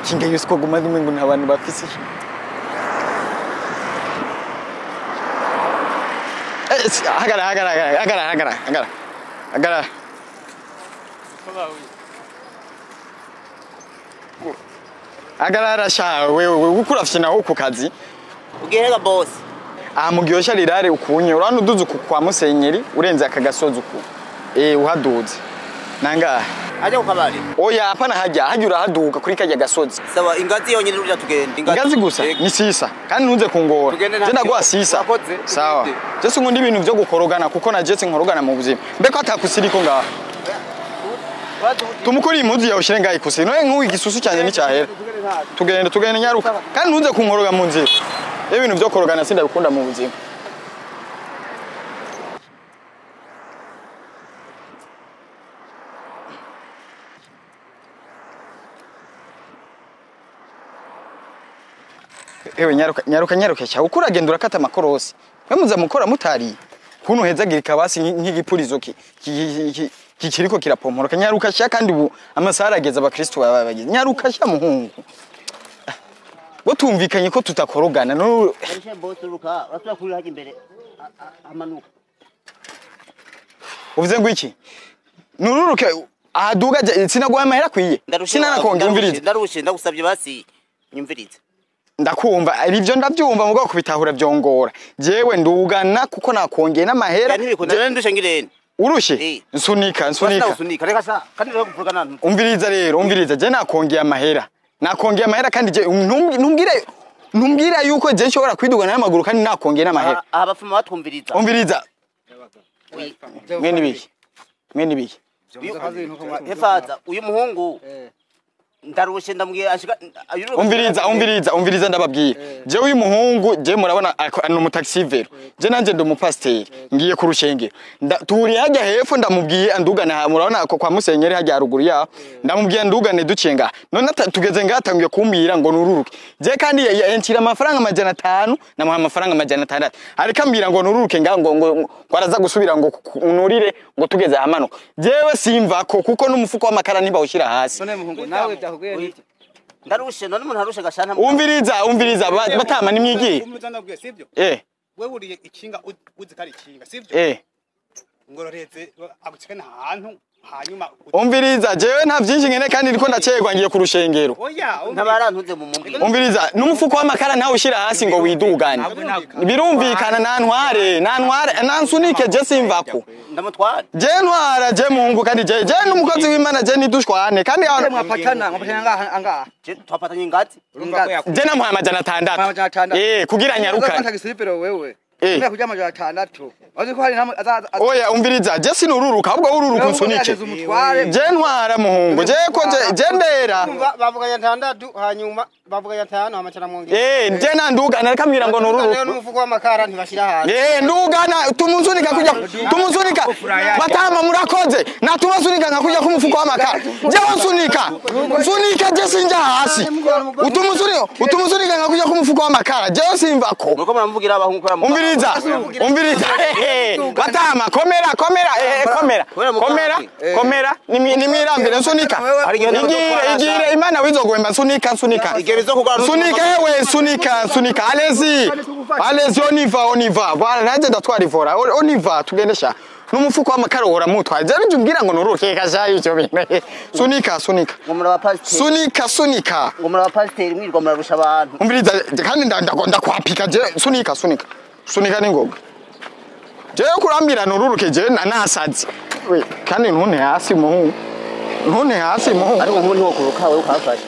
kinga yusko guma ngo n'abantu bafise Agara. Agarara sha wewe ukurafyina ho ku kazi. Ugihega boss. Mugiyosha rirare ukunye urano uduze kwa Musenyeri urenze akagasozi uku. Uhaduze. Nanga Aje ukabari. Oya apana hajya urahaduka kuri kajya gasozi. Sawa ingazi yonyine urya tugende. Ingazi gusa ni sisa kandi ntuze kungora. Je ndagwa sisa. Sawa. Je singundi ibintu byo gukorogana kuko na je sinkorogana mu buzima. Mbeko atakusiriko ngaho. Tumukuri impuzu yawe ushyire ngaho ikusi. Noye nk'uwo igisusu cyane ni cyahera. Tugende nyaruka. Kandi ntuze kunkoroga mu nzira. Ibintu byo korogana sindabikunda mu buzima. Ewe nyaruka cya ukuragenda urakata amakorosi. Bamuza mukora mutari. Kuno hezagirika basi nk'igipurizo kikiriko kirapomporoka nyaruka cya kandi ubu amasara ageza abakristo babageze. Nyaruka cya muhungu. Botumvikanye ko tutakorogana no boturuka basura kuri haje imbere amanuka. Uvuze ngo iki? Nururuke ahaduga sinagwa amahera kwiye. Sinanakonge umvirize. Ndarushe ndagusabye basi nyumvirize. Ndakumva ibyo ndabyumva mugo kubitahura byongora jewe ndugana kuko nakongeye n'amahera je ndushe ngirene urushe nsunika reka sa kandi rero kuvuga nantu umviriza je nakongeye amahera kandi je ntumbwira yuko je nshobora kwidugana n'amaguru kandi nakongeye n'amahera abafuma batumviriza umviriza mwene biki hefaza uyu muhungu ndarushe ndambwiye ashika umviriza ndababwiye je uyu muhungu je murabona no mutaxivero je nanje ndo mupasteri ngiye ku rushengero turi hajya hepfo ndamubwiye andugana murabona ko kwa Musenyeri hajya haruguru ya ndamubwiye andugane ducenga none tugeze ngatangiye kumbira ngo nururuke je kandi yancira amafaranga 500 namuha amafaranga 600 ariko ambira ngo nururuke ngo kwaraza gusubira ngo nurire ngo tugeze hamanuka jewe simva ko kuko n'umufuko w'amakara niba ushira hasi none muhungu nawe ndarushe none umuntu arushe gashana umviriza batama nimwigiye umuzanabwiye sivyo wewe uriye ikinga uzikari ikinga sivyo ngororeze agutsikana ahantu hanyuma umviriza jewe nta byinshi ngene kandi ndiko ndacegwa ngiye ku rushengero ntabarantuze mu mumbi umviriza n'umufuko w'amakara nawe ushira hasi ngo widugane birumvikana nantware nansunike je simvako ndamutware je ntwara je muhungu kandi je n'umukozi w'Imana je nidushwane kandi mwapatana ngaha je twapatanye ingazi je namuha 600 kugira nyaruka ntagisipero wewe Mbya kujya amajana 6 aziko hari oya umviriza je sinururuka ahubwo ururuka unsunike je ntwara muhungu je ko je ndera bavuganya 6 hanyuma bavuganya 5 amacana mwongera je nandugana akamira ngo nururuka n'umufuko w'amakara ntibashira hasi ndugana tumunsunika batama murakoze natumunsunika ngakuja ku mufuko w'amakara je nsunika je sinja hasi utumunsunika ngakuja ku mufuko w'amakara je simvako nuko muramuvugira abahungu kora umviriza batama komera nimirambire nsunika igire Imana wizogwemba nsunika sunika alezi oniva voilà naje ndatwara ivora oniva tugendesha n'umufuko w'amakara uramutwa je njubwira ngo nuruke kashayo cyo bine sunika ngomura wa pasteur sunika ngomura wa pasteur mwirwa murarusha abantu umviriza kandi ndagonda kwapika je sunika ningoga je kurambira nururuke je nasazi we kandi ntune hasi muhungu ariko umuntu wo kuruka we ukafasha